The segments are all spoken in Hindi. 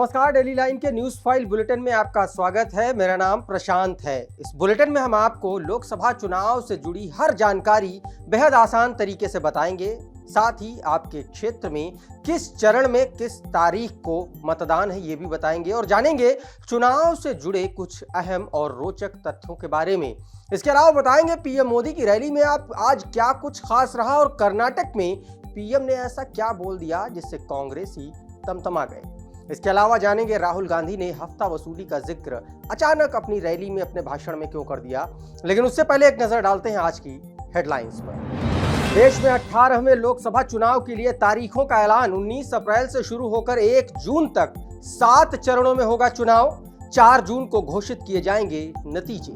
नमस्कार, डेली लाइन के न्यूज फाइल बुलेटिन में आपका स्वागत है। मेरा नाम प्रशांत है। इस बुलेटिन में हम आपको लोकसभा चुनाव से जुड़ी हर जानकारी बेहद आसान तरीके से बताएंगे। साथ ही आपके क्षेत्र में किस चरण में किस तारीख को मतदान है ये भी बताएंगे और जानेंगे चुनाव से जुड़े कुछ अहम और रोचक तथ्यों के बारे में। इसके अलावा बताएंगे पीएम मोदी की रैली में आप आज क्या कुछ खास रहा और कर्नाटक में पीएम ने ऐसा क्या बोल दिया जिससे कांग्रेसी तमतमा गए। इसके अलावा जानेंगे राहुल गांधी ने हफ्ता वसूली का जिक्र अचानक अपनी रैली में अपने भाषण में क्यों कर दिया। लेकिन उससे पहले एक नजर डालते हैं आज की हेडलाइंस पर। देश में 18वें लोकसभा चुनाव के लिए तारीखों का ऐलान 19 अप्रैल से शुरू होकर 1 जून तक 7 चरणों में होगा चुनाव। 4 जून को घोषित किए जाएंगे नतीजे।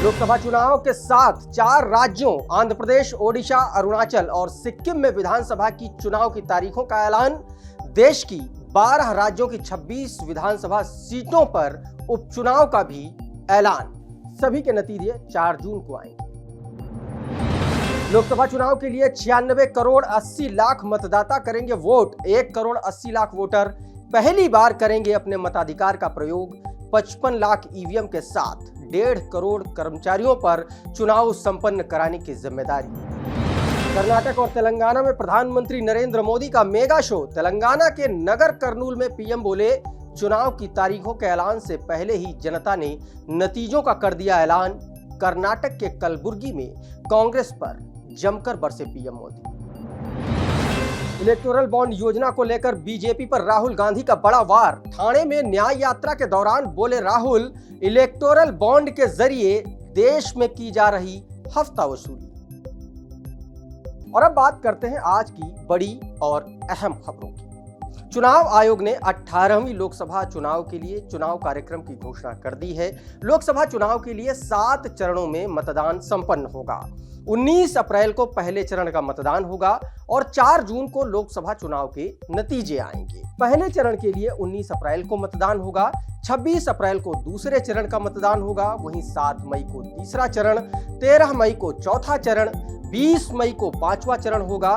लोकसभा चुनाव के साथ 4 राज्यों आंध्र प्रदेश, ओडिशा, अरुणाचल और सिक्किम में विधानसभा की चुनाव की तारीखों का ऐलान। देश की 12 राज्यों की 26 विधानसभा सीटों पर उपचुनाव का भी ऐलान। सभी के नतीजे 4 जून को आएंगे। लोकसभा चुनाव के लिए 96 करोड़ 80 लाख मतदाता करेंगे वोट। 1 करोड़ 80 लाख वोटर पहली बार करेंगे अपने मताधिकार का प्रयोग। 55 लाख ईवीएम के साथ 1.5 करोड़ कर्मचारियों पर चुनाव संपन्न कराने की जिम्मेदारी। कर्नाटक और तेलंगाना में प्रधानमंत्री नरेंद्र मोदी का मेगा शो। तेलंगाना के नगर कर्नूल में पीएम बोले, चुनाव की तारीखों के ऐलान से पहले ही जनता ने नतीजों का कर दिया ऐलान। कर्नाटक के कलबुर्गी में कांग्रेस पर जमकर बरसे पीएम मोदी। इलेक्टोरल बॉन्ड योजना को लेकर बीजेपी पर राहुल गांधी का बड़ा वार। ठाणे में न्याय यात्रा के दौरान बोले राहुल, इलेक्टोरल बॉन्ड के जरिए देश में की जा रही हफ्ता वसूली। और अब बात करते हैं आज की बड़ी और अहम खबरों की। चुनाव आयोग ने 18वीं लोकसभा चुनाव के लिए चुनाव कार्यक्रम की घोषणा कर दी है। लोकसभा चुनाव के लिए 7 चरणों में मतदान संपन्न होगा। 19 अप्रैल को पहले चरण का मतदान होगा और 4 जून को लोकसभा चुनाव के नतीजे आएंगे। पहले चरण के लिए 19 अप्रैल को मतदान होगा। 26 अप्रैल को दूसरे चरण का मतदान होगा। वहीं 7 मई को तीसरा चरण, 13 मई को चौथा चरण, 20 मई को 5वां चरण होगा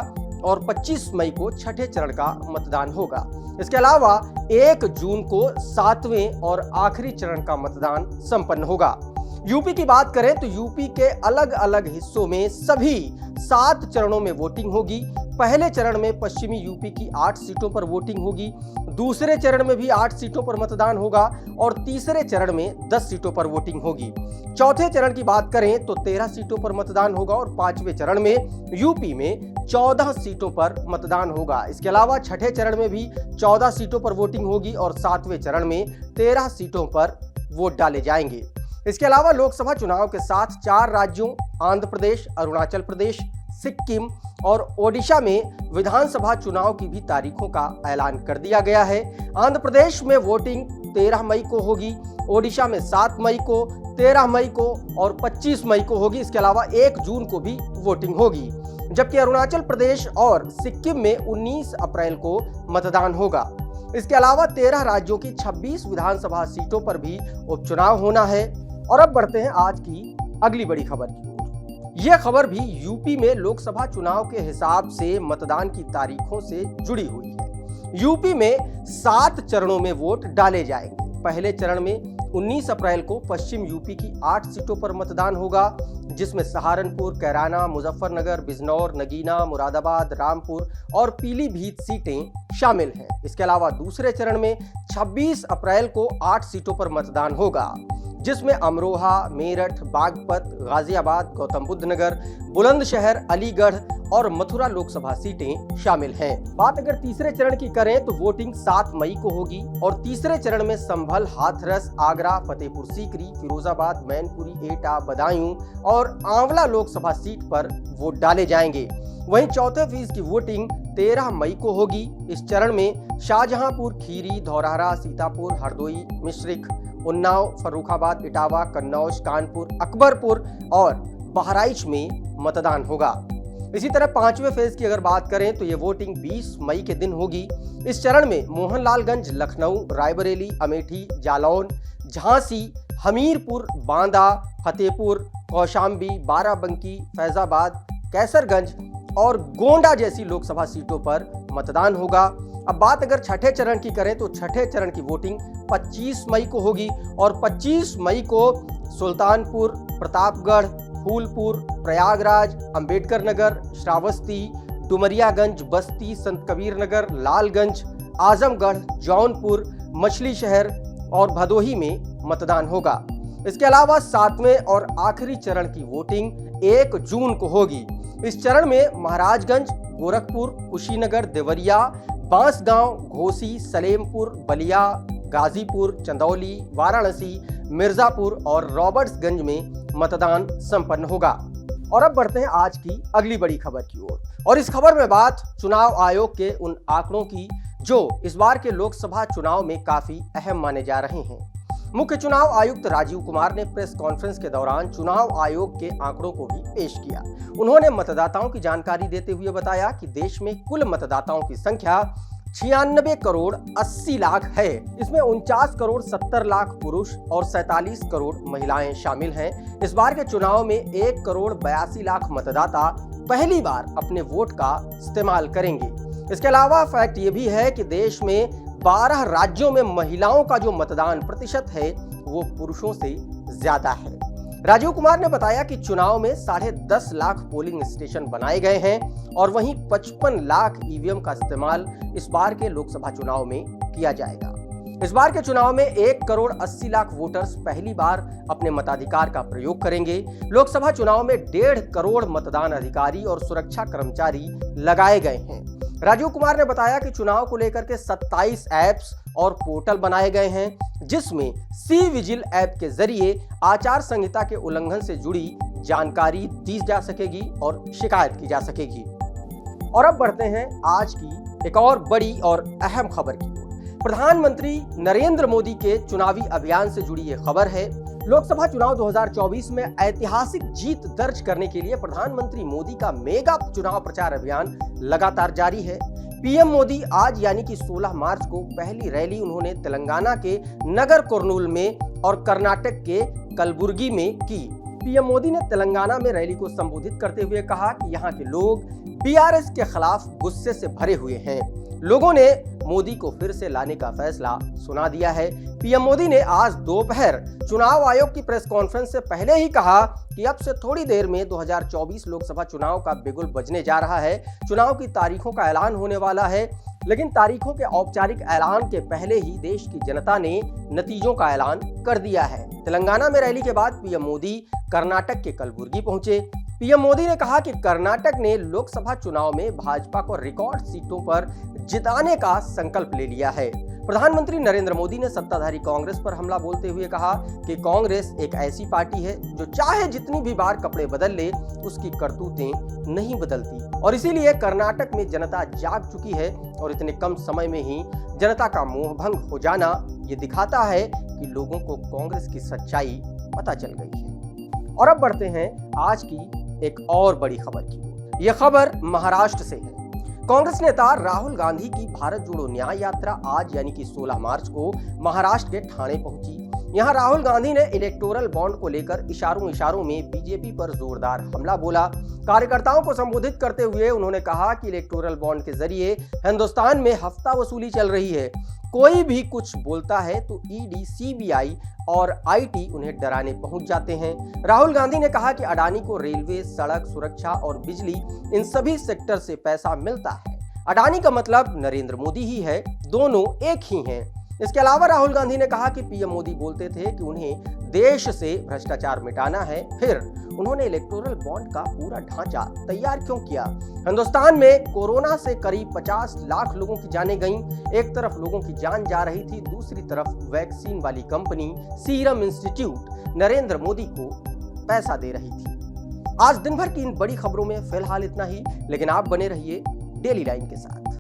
और 25 मई को छठे चरण का मतदान होगा। इसके अलावा 1 जून को 7वें और आखिरी चरण का मतदान संपन्न होगा। यूपी की बात करें तो यूपी के अलग अलग हिस्सों में सभी 7 चरणों में वोटिंग होगी। पहले चरण में पश्चिमी यूपी की 8 सीटों पर वोटिंग होगी। दूसरे चरण में भी 8 सीटों पर मतदान होगा और तीसरे चरण में 10 सीटों पर वोटिंग होगी। चौथे चरण की बात करें तो 13 सीटों पर मतदान होगा और 5वें चरण में यूपी में 14 सीटों पर मतदान होगा। इसके अलावा छठे चरण में भी 14 सीटों पर वोटिंग होगी और 7वें चरण में 13 सीटों पर वोट डाले जाएंगे। इसके अलावा लोकसभा चुनाव के साथ 4 राज्यों आंध्र प्रदेश, अरुणाचल प्रदेश, सिक्किम और ओडिशा में विधानसभा चुनाव की भी तारीखों का ऐलान कर दिया गया है। आंध्र प्रदेश में वोटिंग 13 मई को होगी, ओडिशा में 7 मई को, 13 मई को और 25 मई को होगी। इसके अलावा 1 जून को भी वोटिंग होगी। जबकि अरुणाचल प्रदेश और सिक्किम में 19 अप्रैल को मतदान होगा। इसके अलावा 13 राज्यों की 26 विधानसभा सीटों पर भी उपचुनाव होना है। और अब बढ़ते हैं आज की अगली बड़ी खबर की। यह खबर भी यूपी में लोकसभा चुनाव के हिसाब से मतदान की तारीखों से जुड़ी हुई है। यूपी में 7 चरणों में वोट डाले जाएंगे। पहले चरण में 19 अप्रैल को पश्चिम यूपी की 8 सीटों पर मतदान होगा, जिसमें सहारनपुर, कैराना, मुजफ्फरनगर, बिजनौर, नगीना, मुरादाबाद, रामपुर और पीलीभीत सीटें शामिल हैं। इसके अलावा दूसरे चरण में 26 अप्रैल को 8 सीटों पर मतदान होगा, जिसमें अमरोहा, मेरठ, बागपत, गाजियाबाद, गौतम बुद्ध नगर, बुलंदशहर, अलीगढ़ और मथुरा लोकसभा सीटें शामिल हैं। बात अगर तीसरे चरण की करें तो वोटिंग 7 मई को होगी और तीसरे चरण में संभल, हाथरस, आगरा, फतेहपुर सीकरी, फिरोजाबाद, मैनपुरी, एटा, बदायूं और आंवला लोकसभा सीट पर वोट डाले जाएंगे। वहीं चौथे फेज की वोटिंग 13 मई को होगी। इस चरण में शाहजहांपुर, खीरी, धौरहरा, सीतापुर, हरदोई, मिश्रिख, उन्नाव, फर्रुखाबाद, इटावा, कन्नौज, कानपुर, अकबरपुर और बहराइच में मतदान होगा। इसी तरह 5वें फेज की अगर बात करें तो ये वोटिंग 20 मई के दिन होगी। इस चरण में मोहनलालगंज, लखनऊ, रायबरेली, अमेठी, जालौन, झांसी, हमीरपुर, बांदा, फतेहपुर, कौशाम्बी, बाराबंकी, फैजाबाद, कैसरगंज और गोंडा जैसी लोकसभा सीटों पर मतदान होगा। अब बात अगर छठे चरण की करें तो छठे चरण की वोटिंग 25 मई को होगी और 25 मई को सुल्तानपुर, प्रतापगढ़, फूलपुर, प्रयागराज, अंबेडकर नगर, श्रावस्ती, डुमरियागंज, बस्ती, संत कबीर नगर, लालगंज, आजमगढ़, जौनपुर, मछली शहर और भदोही में मतदान होगा। इसके अलावा 7वें और आखिरी चरण की वोटिंग 1 जून को होगी। इस चरण में महाराजगंज, गोरखपुर, कुशीनगर, देवरिया, बांसगांव, घोसी, सलेमपुर, बलिया, गाजीपुर, चंदौली, वाराणसी, मिर्जापुर और रॉबर्ट्सगंज में मतदान संपन्न होगा। और अब बढ़ते हैं आज की अगली बड़ी खबर की ओर। और इस खबर में बात चुनाव आयोग के उन आंकड़ों की जो इस बार के लोकसभा चुनाव में काफी अहम माने जा रहे हैं। मुख्य चुनाव आयुक्त राजीव कुमार ने प्रेस कॉन्फ्रेंस के दौरान चुनाव आयोग के आंकड़ों को भी पेश किया। उन्होंने मतदाताओं की जानकारी देते हुए बताया कि देश में कुल मतदाताओं की संख्या 96 करोड़ 80 लाख है। इसमें 49 करोड़ 70 लाख पुरुष और 47 करोड़ महिलाएं शामिल हैं। इस बार के चुनाव में 1 करोड़ 82 लाख मतदाता पहली बार अपने वोट का इस्तेमाल करेंगे। इसके अलावा फैक्ट ये भी है कि देश में 12 राज्यों में महिलाओं का जो मतदान प्रतिशत है वो पुरुषों से ज्यादा है। राजीव कुमार ने बताया कि चुनाव में 10.5 लाख पोलिंग स्टेशन बनाए गए हैं और वहीं 55 लाख ईवीएम का इस्तेमाल इस बार के लोकसभा चुनाव में किया जाएगा। इस बार के चुनाव में 1 करोड़ 80 लाख वोटर्स पहली बार अपने मताधिकार का प्रयोग करेंगे। लोकसभा चुनाव में 1.5 करोड़ मतदान अधिकारी और सुरक्षा कर्मचारी लगाए गए हैं। राजीव कुमार ने बताया कि चुनाव को लेकर के 27 ऐप्स और पोर्टल बनाए गए हैं, जिसमें सी विजिल ऐप के जरिए आचार संहिता के उल्लंघन से जुड़ी जानकारी दी जा सकेगी और शिकायत की जा सकेगी। और अब बढ़ते हैं आज की एक और बड़ी और अहम खबर की ओर। प्रधानमंत्री नरेंद्र मोदी के चुनावी अभियान से जुड़ी यह खबर है। लोकसभा चुनाव 2024 में ऐतिहासिक जीत दर्ज करने के लिए प्रधानमंत्री मोदी का मेगा चुनाव प्रचार अभियान लगातार जारी है। पीएम मोदी आज यानी कि 16 मार्च को पहली रैली उन्होंने तेलंगाना के नगर कुर्नूल में और कर्नाटक के कलबुर्गी में की। पीएम मोदी ने तेलंगाना में रैली को संबोधित करते हुए कहा कि यहाँ के लोग बीआरएस के खिलाफ गुस्से से भरे हुए हैं। लोगों ने मोदी को फिर से लाने का फैसला सुना दिया है। पीएम मोदी ने आज दोपहर चुनाव आयोग की प्रेस कॉन्फ्रेंस से पहले ही कहा कि अब से थोड़ी देर में 2024 लोकसभा चुनाव का बिगुल बजने जा रहा है। चुनाव की तारीखों का ऐलान होने वाला है, लेकिन तारीखों के औपचारिक ऐलान के पहले ही देश की जनता ने नतीजों का ऐलान कर दिया है। तेलंगाना में रैली के बाद पीएम मोदी कर्नाटक के कलबुर्गी पहुंचे। पीएम मोदी ने कहा कि कर्नाटक ने लोकसभा चुनाव में भाजपा को रिकॉर्ड सीटों पर जिताने का संकल्प ले लिया है। प्रधानमंत्री नरेंद्र मोदी ने सत्ताधारी कांग्रेस पर हमला बोलते हुए कहा कि कांग्रेस एक ऐसी पार्टी है जो चाहे जितनी भी बार कपड़े बदल ले, उसकी करतूतें नहीं बदलती और इसीलिए कर्नाटक में जनता जाग चुकी है और इतने कम समय में ही जनता का मोह भंग हो जाना ये दिखाता है कि लोगों को कांग्रेस की सच्चाई पता चल गई है। और अब बढ़ते हैं आज की एक और बड़ी खबर की ओर। यह खबर महाराष्ट्र से है। कांग्रेस नेता राहुल गांधी की भारत जोड़ो न्याय यात्रा आज यानी कि 16 मार्च को महाराष्ट्र के ठाणे पहुंची। यहां राहुल गांधी ने इलेक्टोरल बॉन्ड को लेकर इशारों में बीजेपी पर जोरदार हमला बोला। कार्यकर्ताओं को संबोधित करते हुए उन्होंने कहा कि इलेक्टोरल बॉन्ड के जरिए हिंदुस्तान में हफ्ता वसूली चल रही है। कोई भी कुछ बोलता है तो ईडी, सीबीआई और आईटी उन्हें डराने पहुंच जाते हैं। राहुल गांधी ने कहा कि अडानी को रेलवे, सड़क सुरक्षा और बिजली इन सभी सेक्टर से पैसा मिलता है। अडानी का मतलब नरेंद्र मोदी ही है, दोनों एक ही हैं। इसके अलावा राहुल गांधी ने कहा कि पीएम मोदी बोलते थे कि उन्हें देश से भ्रष्टाचार मिटाना है, फिर उन्होंने इलेक्टोरल बॉन्ड का पूरा ढांचा तैयार क्यों किया। हिंदुस्तान में कोरोना से करीब 50 लाख लोगों की जानें गईं। एक तरफ लोगों की जान जा रही थी, दूसरी तरफ वैक्सीन वाली company serum institute Narendra Modi को पैसा दे रही थी। आज दिन भर की इन बड़ी खबरों में फिलहाल इतना ही, लेकिन आप बने रहिए डेली लाइन के साथ।